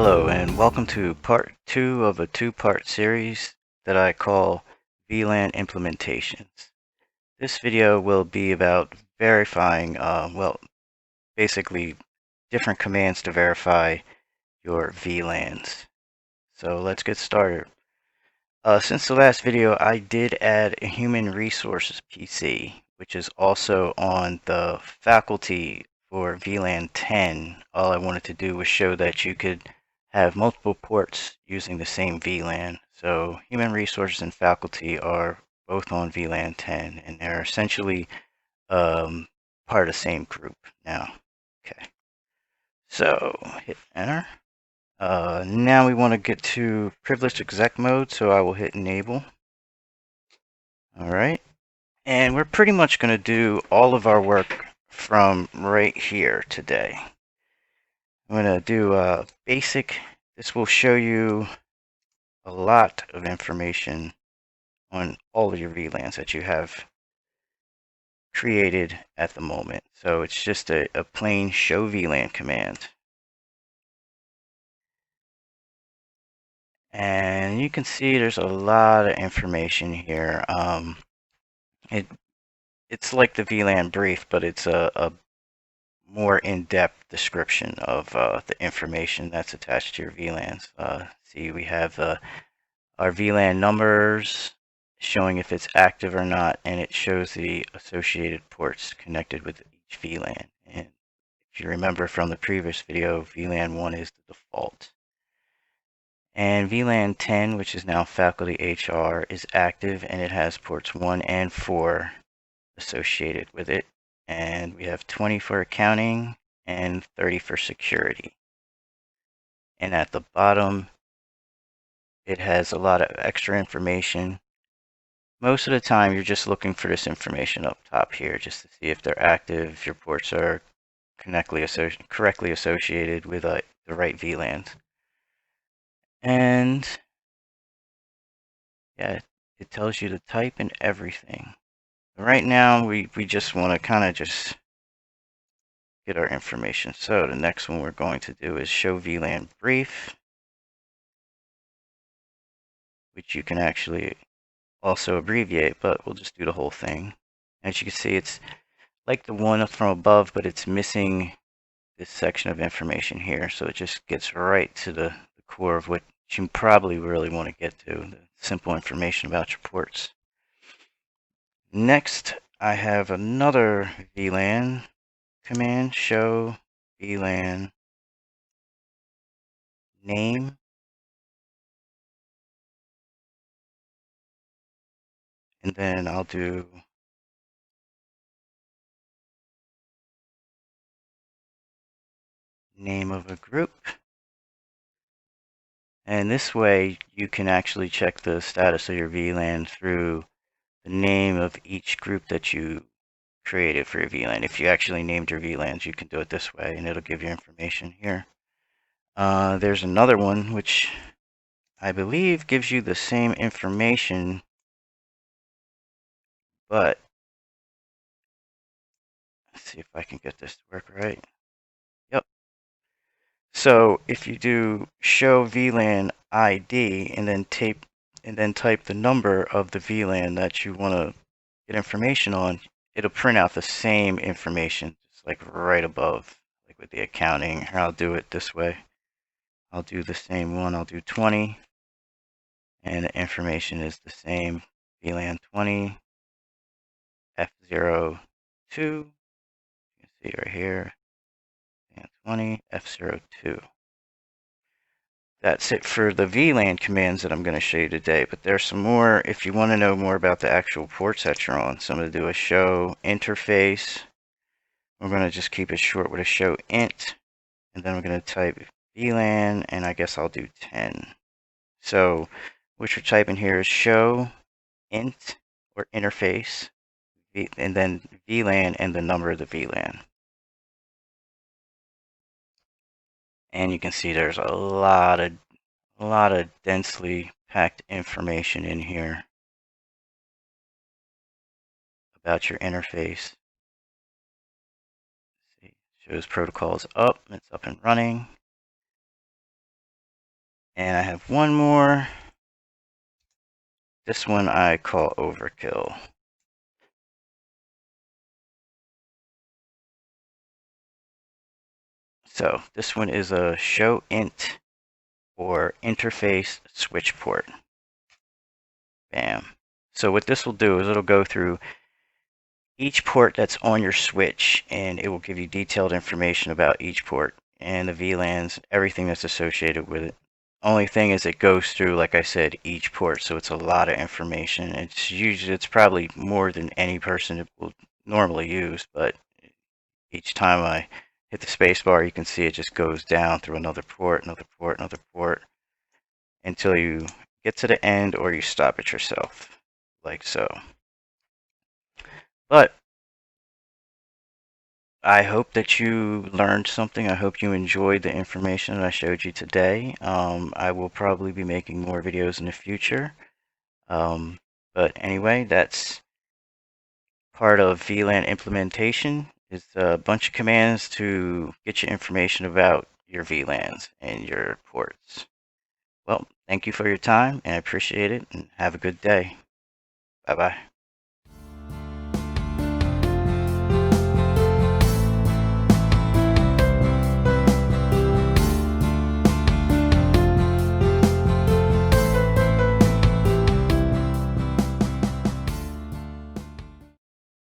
Hello and welcome to part 2 of a two-part series that I call VLAN implementations. This video will be about verifying, basically different commands to verify your VLANs. So let's get started. Since the last video, I did add a human resources PC, which is also on the faculty for VLAN 10. All I wanted to do was show that you could have multiple ports using the same VLAN. So human resources and faculty are both on VLAN 10, and they're essentially part of the same group now. Okay, so hit enter. Now we want to get to privileged exec mode, so I will hit enable. All right, and we're pretty much going to do all of our work from right here today. I'm going to do basic. This will show you a lot of information on all of your VLANs that you have created at the moment. So it's just a plain show VLAN command. And you can see there's a lot of information here. It's like the VLAN brief, but it's a more in-depth description of the information that's attached to your VLANs. See, we have our VLAN numbers showing if it's active or not, and it shows the associated ports connected with each VLAN. And if you remember from the previous video, VLAN 1 is the default. And VLAN 10, which is now faculty HR, is active, and it has ports 1 and 4 associated with it. And we have 20 for accounting and 30 for security. And at the bottom, it has a lot of extra information. Most of the time, you're just looking for this information up top here, just to see if they're active, if your ports are correctly associated with the right VLANs. And yeah, it tells you the type and everything. Right now, we just want to kind of just get our information. So the next one we're going to do is show VLAN brief, which you can actually also abbreviate, but we'll just do the whole thing. As you can see, it's like the one from above, but it's missing this section of information here. So it just gets right to the core of what you probably really want to get to, the simple information about your ports. Next, I have another VLAN command, show VLAN name, and then I'll do name of a group. And this way you can actually check the status of your VLAN through the name of each group that you created for your VLAN. If you actually named your VLANs, you can do it this way, and it'll give you information here. There's another one which I believe gives you the same information, but let's see if I can get this to work right. Yep. So if you do show VLAN ID and then type the number of the VLAN that you want to get information on, it'll print out the same information, just like right above, like with the accounting. Here, I'll do it this way. I'll do the same one. I'll do 20, and the information is the same. VLAN 20, F02. You can see right here, VLAN 20, F02. That's it for the VLAN commands that I'm going to show you today, but there's some more if you want to know more about the actual ports that you're on. So I'm going to do a show interface. We're going to just keep it short with a show int, and then we're going to type VLAN, and I guess I'll do 10. So what you're typing here is show int or interface, and then VLAN and the number of the VLAN. And you can see there's a lot of densely packed information in here about your interface. See, shows protocols up, it's up and running. And I have one more. This one I call overkill. So this one is a show int or interface switch port. Bam. So what this will do is it'll go through each port that's on your switch, and it will give you detailed information about each port and the VLANs, everything that's associated with it. Only thing is it goes through, like I said, each port, so it's a lot of information. It's probably more than any person will normally use, but each time I hit the space bar, you can see it just goes down through another port, another port, another port, until you get to the end or you stop it yourself, like so. But I hope that you learned something. I hope you enjoyed the information that I showed you today. I will probably be making more videos in the future. But anyway, that's part of VLAN implementation. It's a bunch of commands to get you information about your VLANs and your ports. Well, thank you for your time, and I appreciate it, and have a good day. Bye-bye.